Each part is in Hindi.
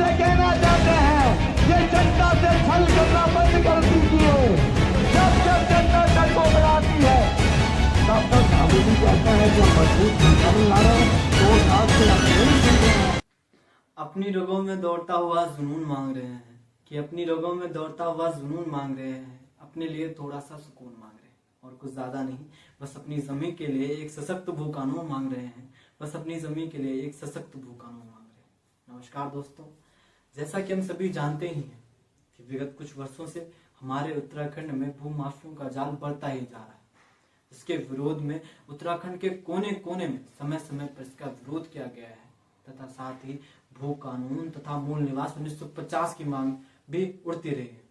आपसे कहना चाहते हैं, ये जनता से छल करना बंद कर दीजिए। जब जब जनता सड़कों पर आती है, तब तक अभी भी कहता है कि मजबूत तमिलनाडु 2 साल से आप नहीं सुन रहे हैं। अपनी रगों में दौड़ता हुआ जुनून मांग रहे हैं कि अपनी रगों में दौड़ता हुआ जुनून मांग रहे हैं, अपने लिए थोड़ा सा सुकून मांग रहे हैं और कुछ ज्यादा नहीं, बस अपनी जमीन के लिए एक सशक्त भू कानून मांग रहे हैं, बस अपनी जमीन के लिए एक सशक्त भू कानून मांग रहे हैं। नमस्कार दोस्तों, जैसा कि हम सभी जानते ही हैं कि विगत कुछ वर्षों से हमारे उत्तराखंड में भू माफियों का जाल बढ़ता ही जा रहा है, जिसके विरोध में उत्तराखंड के कोने कोने में समय समय पर इसका विरोध किया गया है तथा साथ ही भू कानून तथा मूल निवास 1950 की मांग भी उड़ती रही है।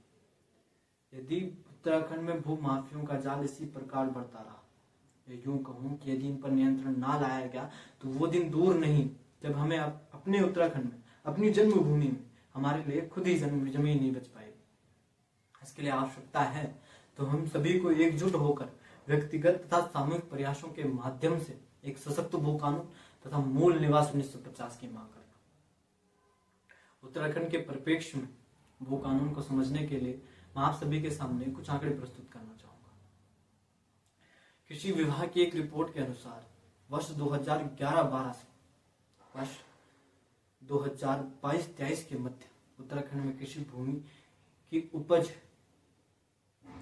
यदि उत्तराखंड में भू माफियों का जाल इसी प्रकार बढ़ता रहा, यूं कहूं कि यदि इन पर नियंत्रण ना लाया गया तो वो दिन दूर नहीं जब हमें अपने उत्तराखंड में, अपनी जन्मभूमि में हमारे लिए खुद ही जमीन नहीं बच पाएगी। इसके लिए आवश्यकता है तो हम सभी को एकजुट होकर व्यक्तिगत तथा सामूहिक प्रयासों के माध्यम से एक सशक्त भू कानून तथा मूल निवास 1950 की मांग करना। उत्तराखंड के परिप्रेक्ष्य में भू कानून को समझने के लिए मैं आप सभी के सामने कुछ आंकड़े प्रस्तुत करना चाहूंगा। कृषि विभाग की एक रिपोर्ट के अनुसार वर्ष 2011-12 से वर्ष 2022-23 के मध्य उत्तराखंड में कृषि भूमि की उपज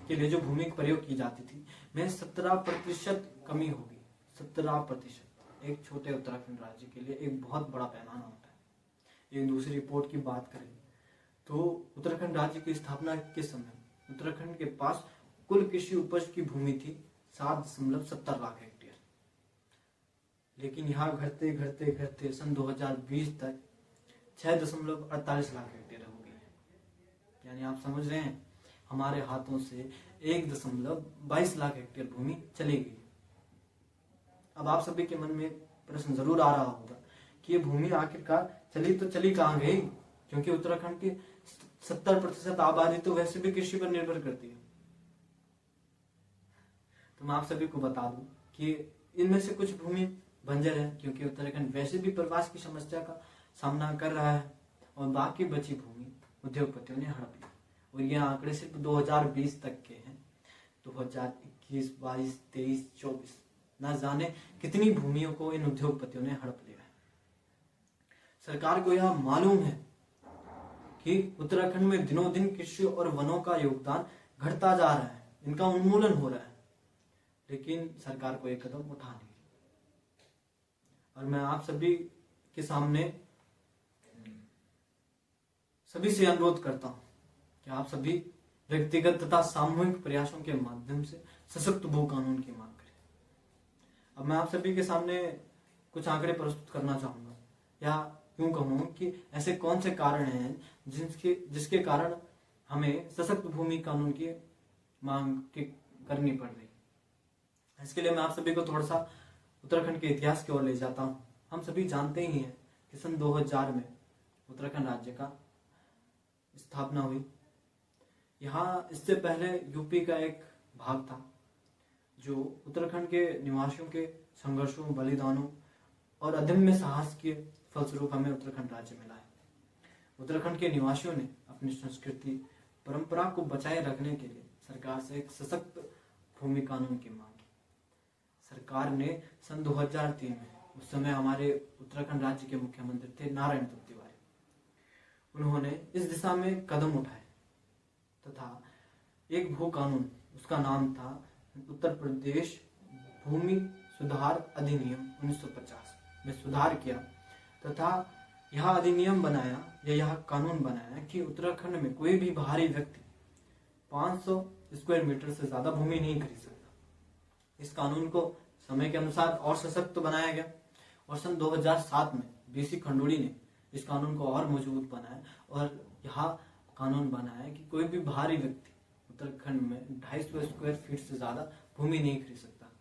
के लिए जो भूमि का प्रयोग की जाती थी में 17% कमी होगी। 17%। एक छोटे उत्तराखंड राज्य के लिए एक बहुत बड़ा पैमाना होता है। एक दूसरी रिपोर्ट की बात करें तो उत्तराखंड राज्य की स्थापना के समय उत्तराखंड के पास कुल कृषि उपज की भूमि थी 7.70 लाख हेक्टेयर, लेकिन यहाँ घटते घटते घटते सन 2020 तक 6.48 लाख हेक्टेयर हो गई है। यानी आप समझ रहे हैं, हमारे हाथों से 1.22 लाख हेक्टेयर भूमि चली गई। अब आप सभी के मन में प्रश्न जरूर आ रहा होगा कि ये भूमि आखिरकार चली तो चली कहाँ गई, क्योंकि उत्तराखंड की 70% आबादी तो वैसे भी कृषि पर निर्भर करती है। तो मैं आप सभी को बता दूं कि इनमें से कुछ भूमि बंजर है, क्योंकि उत्तराखंड वैसे भी प्रवास की समस्या का सामना कर रहा है, और बाकी बची भूमि उद्योगपतियों ने हड़प ली। और ये आंकड़े सिर्फ 2020 तक के हैं। 2021, 22, 23, 24 न जाने कितनी भूमियों को इन उद्योगपतियों ने हड़प लिया है। सरकार को यह मालूम है कि उत्तराखंड में दिनों दिन कृषि और वनों का योगदान घटता जा रहा है, इनका उन्मूलन हो रहा है, लेकिन सरकार को एक कदम उठा नहीं। और मैं आप सभी के सामने सभी से अनुरोध करता हूं कि आप सभी व्यक्तिगत तथा सामूहिक प्रयासों के माध्यम से सशक्त भू कानून की मांग करें। अब मैं आप सभी के सामने कुछ आंकड़े प्रस्तुत करना चाहूंगा, या यूं कहूं कि ऐसे कौन से कारण हैं जिसके कारण हमें सशक्त भूमि कानून की मांग करनी पड़ रही। इसके लिए मैं आप सभी को थोड़ा सा उत्तराखंड के इतिहास की ओर ले जाता हूं। हम सभी जानते ही हैं कि सन 2000 में उत्तराखंड राज्य का स्थापना हुई। यहाँ इससे पहले यूपी का एक भाग था, जो उत्तराखंड के निवासियों के संघर्षों, बलिदानों और अदम्य साहस के फलस्वरूप हमें उत्तराखंड राज्य मिला है। उत्तराखंड के निवासियों ने अपनी संस्कृति, परंपरा को बचाए रखने के लिए सरकार से एक सशक्त भूमि कानून की मांग की। सरकार ने सन 2003 में, उस समय हमारे उत्तराखंड राज्य के मुख्यमंत्री थे नारायण दत्त तिवारी, उन्होंने इस दिशा में कदम उठाए तथा एक भू कानून, उसका नाम था उत्तर प्रदेश भूमि सुधार अधिनियम 1950 में सुधार किया तथा यह अधिनियम बनाया या यह कानून बनाया कि उत्तराखंड में कोई भी बाहरी व्यक्ति 500 स्क्वायर मीटर से ज्यादा भूमि नहीं खरीद सकता। इस कानून को समय के अनुसार और सशक्त बनाया गया और सन 2007 में बीसी खंडूड़ी ने इस कानून को और मजबूत बनाया और यह कानून बनाया कि कोई भी बाहरी व्यक्ति उत्तराखंड में 250 स्क्वायर फीट से ज्यादा भूमि नहीं खरीद सकता।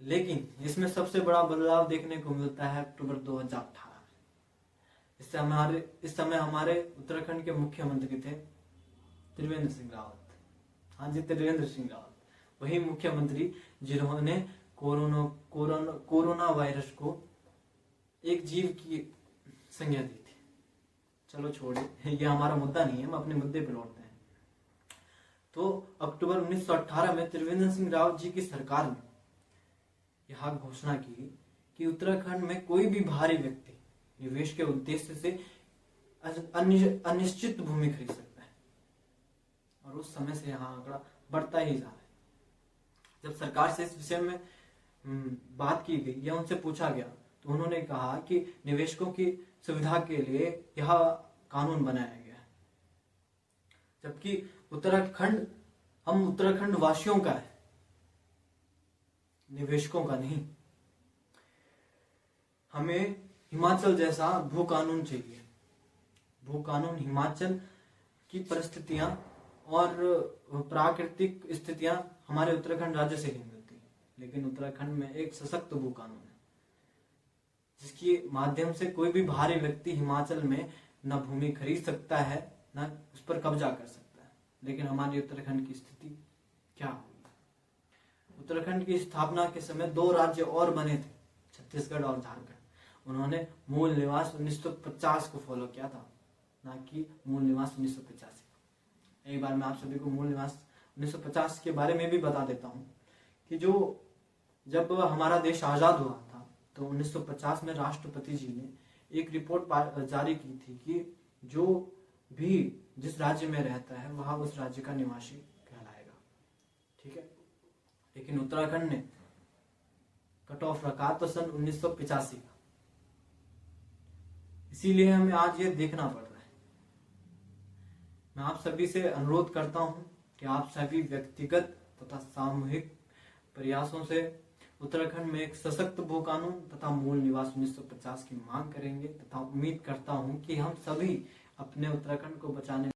लेकिन इसमें सबसे बड़ा बदलाव देखने को मिलता है अक्टूबर 2018 में। इस समय हमारे उत्तराखंड के मुख्यमंत्री थे त्रिवेंद्र सिंह रावत। हाँ जी, त्रिवेंद्र सिंह रावत, वही मुख्यमंत्री जिन्होंने कोरोना वायरस को एक जीव की संज्ञा दी थी। चलो छोड़िए, ये हमारा मुद्दा नहीं है, हम अपने मुद्दे पर लौटते हैं। तो अक्टूबर 1918 में त्रिवेंद्र सिंह रावत जी की सरकार ने यह घोषणा की कि उत्तराखंड में कोई भी बाहरी व्यक्ति निवेश के उद्देश्य से अनिश्चित भूमि खरीद सकता है। और उस समय से यहाँ आंकड़ा बढ़ता ही जा रहा है। जब सरकार से इस विषय में बात की गई या उनसे पूछा गया तो उन्होंने कहा कि निवेशकों की सुविधा के लिए यह कानून बनाया गया है, जबकि उत्तराखंड हम उत्तराखंड वासियों का है, निवेशकों का नहीं। हमें हिमाचल जैसा भू कानून चाहिए। भू कानून हिमाचल की परिस्थितियां और प्राकृतिक स्थितियां हमारे उत्तराखंड राज्य से नहीं मिलती, लेकिन उत्तराखंड में एक सशक्त भू कानून है जिसके माध्यम से कोई भी बाहरी व्यक्ति हिमाचल में न भूमि खरीद सकता है न उस पर कब्जा कर सकता है। लेकिन हमारे उत्तराखंड की स्थिति क्या हुई? उत्तराखंड की स्थापना के समय 2 राज्य और बने थे, छत्तीसगढ़ और झारखंड। उन्होंने मूल निवास 1950 को फॉलो किया था, ना कि मूल निवास 1985। एक बार मैं आप सभी को मूल निवास 1950 के बारे में भी बता देता हूँ कि जब हमारा देश आजाद हुआ था तो 1950 में राष्ट्रपति जी ने एक रिपोर्ट जारी की थी कि जो भी जिस राज्य में रहता है वह उस राज्य का निवासी कहलाएगा। ठीक है, लेकिन उत्तराखंड ने कट ऑफ रखा तो सन 1985 का। इसीलिए हमें आज ये देखना पड़ रहा है। मैं आप सभी से अनुरोध करता हूं कि आप सभी व्यक्तिगत तथा सामूहिक प्रयासों से उत्तराखंड में एक सशक्त भू कानून तथा मूल निवास 1950 की मांग करेंगे, तथा उम्मीद करता हूं कि हम सभी अपने उत्तराखंड को बचाने